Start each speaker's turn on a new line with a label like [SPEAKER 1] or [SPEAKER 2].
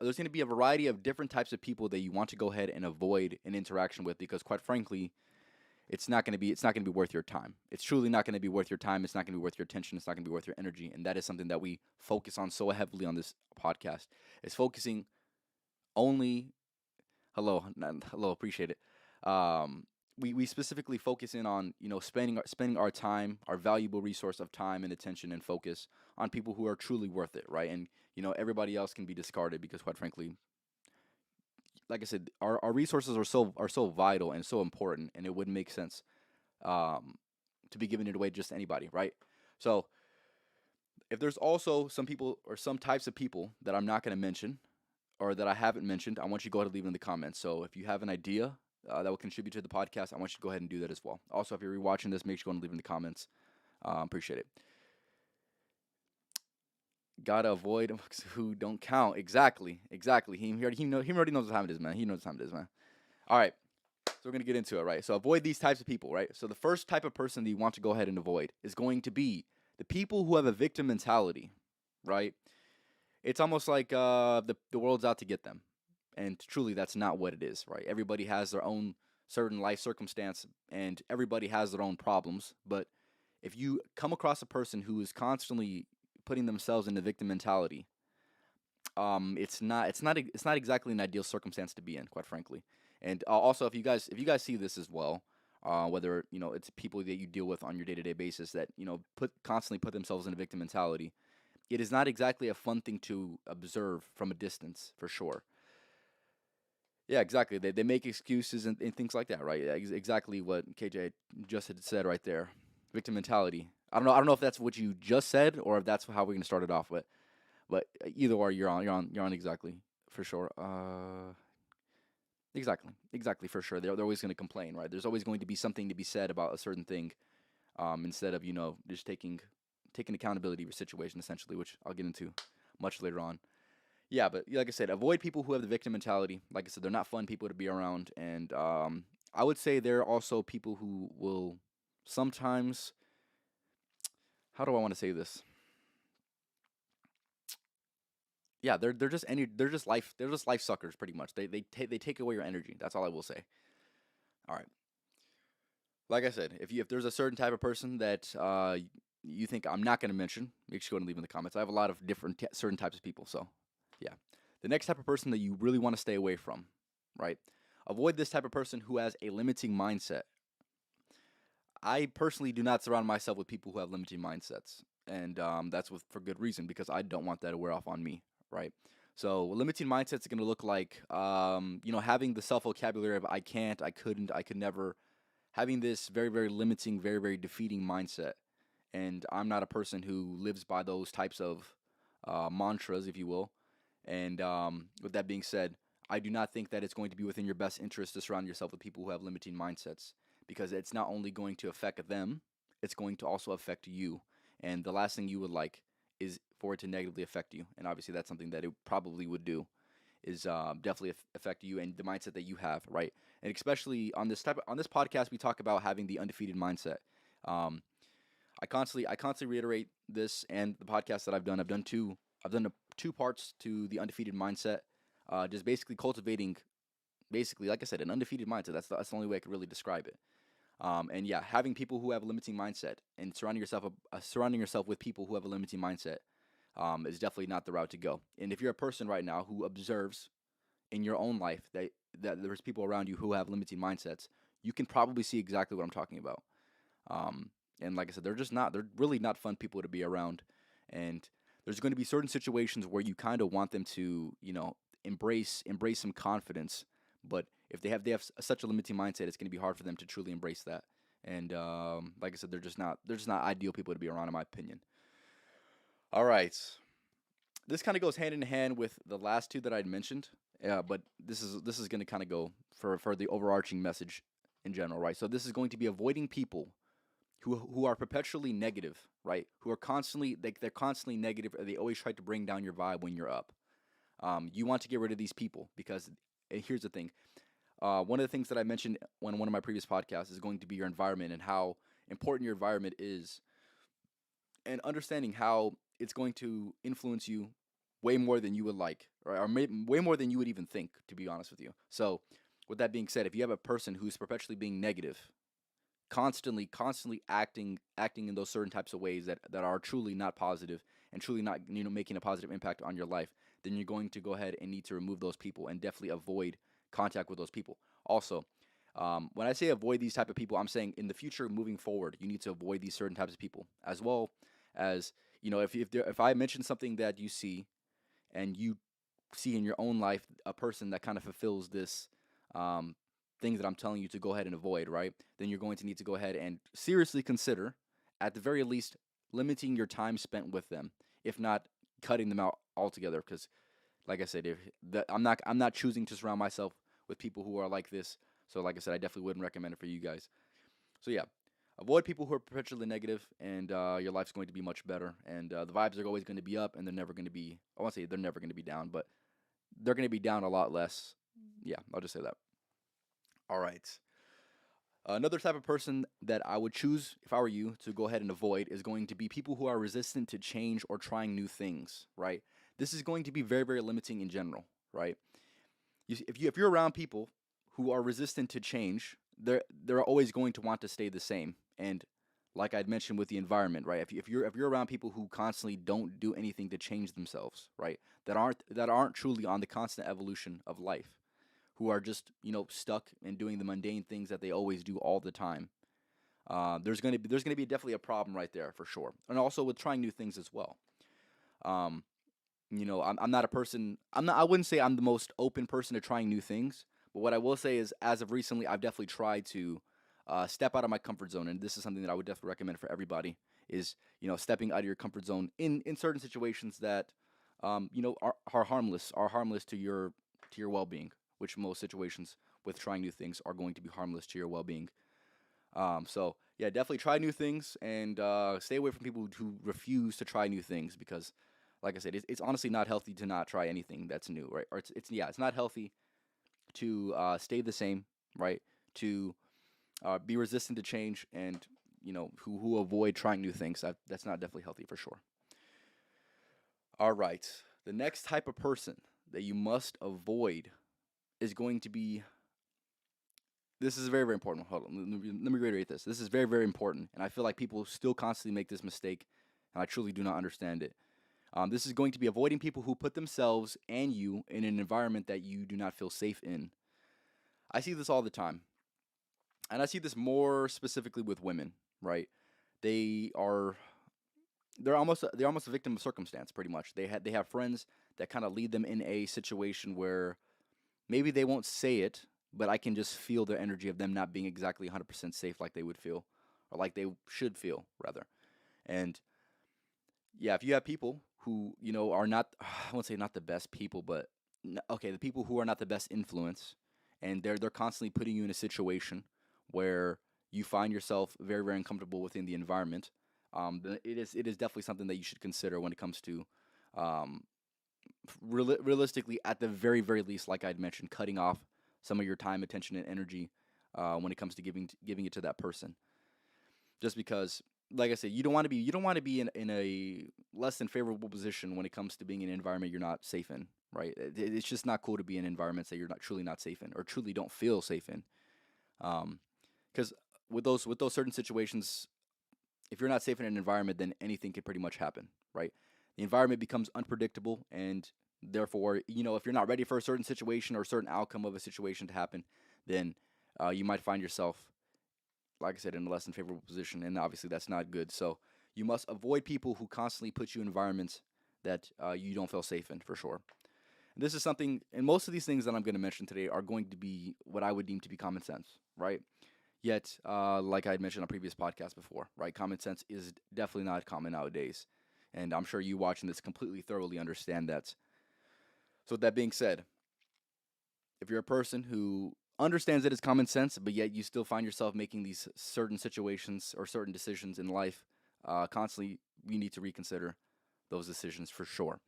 [SPEAKER 1] there's going to be a variety of different types of people that you want to go ahead and avoid an interaction with because, quite frankly, it's not going to be worth your time. It's truly not going to be worth your time. It's not going to be worth your attention. It's not going to be worth your energy. And that is something that we focus on so heavily on this podcast. Is focusing only hello, appreciate it. We specifically focus in on spending our time, our valuable resource of time and attention and focus on people who are truly worth it, right? And everybody else can be discarded because, quite frankly, like I said, our resources are so vital and so important, and it wouldn't make sense um, to be giving it away just to anybody, right? So if there's also some people or some types of people that I'm not going to mention or that I haven't mentioned, I want you to go ahead and leave it in the comments. So if you have an idea that will contribute to the podcast, I want you to go ahead and do that as well. Also, if you're rewatching this, make sure you go and leave it in the comments. Appreciate it. Gotta avoid who don't count. Exactly. He already knows what time it is, man. He knows what time it is, man. All right. So we're gonna get into it, right? So avoid these types of people, right? So the first type of person that you want to go ahead and avoid is going to be the people who have a victim mentality, right? It's almost like the world's out to get them, and truly that's not what it is, right? Everybody has their own certain life circumstance, and everybody has their own problems. But if you come across a person who is constantly putting themselves in the victim mentality, it's not exactly an ideal circumstance to be in, quite frankly. And also, if you guys see this as well, whether it's people that you deal with on your day to day basis that constantly put themselves in a victim mentality, it is not exactly a fun thing to observe from a distance, for sure. Yeah, exactly. They make excuses and things like that, right? Exactly what KJ just had said right there. Victim mentality. I don't know if that's what you just said or if that's how we're gonna start it off with. But either or, you're on exactly for sure. Exactly for sure. They're always gonna complain, right? There's always going to be something to be said about a certain thing, instead of just taking accountability for situation essentially, which I'll get into much later on. Yeah, but like I said, avoid people who have the victim mentality. Like I said, they're not fun people to be around, and I would say they're also people who will sometimes. How do I want to say this? Yeah, they're just life suckers pretty much. They take away your energy. That's all I will say. All right. Like I said, if there's a certain type of person that you think I'm not going to mention, make sure you go and leave in the comments. I have a lot of different certain types of people. So yeah, the next type of person that you really want to stay away from, right? Avoid this type of person who has a limiting mindset. I personally do not surround myself with people who have limiting mindsets, and that's for good reason because I don't want that to wear off on me, right? So limiting mindsets is going to look like, having the self vocabulary of I can't, I couldn't, I could never, having this very very limiting, very very defeating mindset, and I'm not a person who lives by those types of mantras, if you will. And with that being said, I do not think that it's going to be within your best interest to surround yourself with people who have limiting mindsets because it's not only going to affect them, it's going to also affect you. And the last thing you would like is for it to negatively affect you. And obviously, that's something that it probably would do is definitely affect you and the mindset that you have, right? And especially on this podcast, we talk about having the undefeated mindset. Um, I constantly reiterate this and the podcast that I've done. I've done two parts to the undefeated mindset. Just basically cultivating, basically, like I said, an undefeated mindset. That's the only way I could really describe it. And yeah, having people who have a limiting mindset and surrounding yourself with people who have a limiting mindset is definitely not the route to go. And if you're a person right now who observes in your own life that there's people around you who have limiting mindsets, you can probably see exactly what I'm talking about. Um, and like I said, they're really not fun people to be around. And there's going to be certain situations where you kind of want them to, embrace some confidence. But if they have such a limiting mindset, it's going to be hard for them to truly embrace that. And like I said, they're just not ideal people to be around, in my opinion. All right, this kind of goes hand in hand with the last two that I'd mentioned. But this is going to kind of go for the overarching message in general, right? So this is going to be avoiding people who are perpetually negative, right? Who are constantly they're constantly negative. Or they always try to bring down your vibe when you're up. You want to get rid of these people because here's the thing. One of the things that I mentioned on one of my previous podcasts is going to be your environment and how important your environment is, and understanding how it's going to influence you way more than you would like, way more than you would even think, to be honest with you. So, with that being said, if you have a person who's perpetually being negative, constantly acting in those certain types of ways that are truly not positive and truly not making a positive impact on your life, then you're going to go ahead and need to remove those people and definitely avoid contact with those people. Also, when I say avoid these type of people, I'm saying in the future, moving forward, you need to avoid these certain types of people, as well as if I mention something that you see and you see in your own life a person that kind of fulfills this um, things that I'm telling you to go ahead and avoid, right? Then you're going to need to go ahead and seriously consider, at the very least, limiting your time spent with them, if not cutting them out altogether. Because, like I said, I'm not choosing to surround myself with people who are like this. So, like I said, I definitely wouldn't recommend it for you guys. So yeah, avoid people who are perpetually negative, and your life's going to be much better. And the vibes are always going to be up, and they're never going to be. I won't say they're never going to be down, but they're going to be down a lot less. Yeah, I'll just say that. All right. Another type of person that I would choose if I were you to go ahead and avoid is going to be people who are resistant to change or trying new things, right? This is going to be very, very limiting in general, right? If you're around people who are resistant to change, they're always going to want to stay the same. And like I'd mentioned with the environment, right? If you're around people who constantly don't do anything to change themselves, right? That aren't truly on the constant evolution of life, who are just stuck and doing the mundane things that they always do all the time. There's gonna be definitely a problem right there for sure, and also with trying new things as well. Um, I'm not a person. I'm not. I wouldn't say I'm the most open person to trying new things, but what I will say is, as of recently, I've definitely tried to step out of my comfort zone, and this is something that I would definitely recommend for everybody. Is stepping out of your comfort zone in certain situations that are harmless to your well being, which most situations with trying new things are going to be harmless to your well being. So yeah, definitely try new things and stay away from people who refuse to try new things because, like I said, it's honestly not healthy to not try anything that's new, right? Or it's not healthy to stay the same, right? To be resistant to change and who avoid trying new things. That's not definitely healthy for sure. All right, the next type of person that you must avoid is going to be. This is very, very important. Hold on. Let me reiterate this. This is very, very important. And I feel like people still constantly make this mistake, and I truly do not understand it. This is going to be avoiding people who put themselves and you in an environment that you do not feel safe in. I see this all the time. And I see this more specifically with women, right? They are they're almost a victim of circumstance pretty much. They have friends that kind of lead them in a situation where maybe they won't say it, but I can just feel their energy of them not being exactly 100% safe like they would feel, or like they should feel, rather. And yeah, if you have people who, are not, I won't say not the best people, but okay, the people who are not the best influence, and they're constantly putting you in a situation where you find yourself very, very uncomfortable within the environment, then it is definitely something that you should consider when it comes to um, realistically, at the very, very least, like I'd mentioned, cutting off some of your time, attention, and energy when it comes to giving it to that person. Just because, like I said, you don't want to be in a less than favorable position when it comes to being in an environment you're not safe in. Right? It's just not cool to be in environments that you're not truly not safe in, or truly don't feel safe in. Because with those certain situations, if you're not safe in an environment, then anything can pretty much happen, right? The environment becomes unpredictable, and therefore, if you're not ready for a certain situation or a certain outcome of a situation to happen, then you might find yourself, like I said, in a less than favorable position, and obviously that's not good. So you must avoid people who constantly put you in environments that you don't feel safe in, for sure. And this is something, and most of these things that I'm going to mention today are going to be what I would deem to be common sense, right? Yet, like I had mentioned on previous podcasts before, right, common sense is definitely not common nowadays. And I'm sure you watching this completely thoroughly understand that. So, with that being said, if you're a person who understands that it's common sense, but yet you still find yourself making these certain situations or certain decisions in life constantly, you need to reconsider those decisions for sure.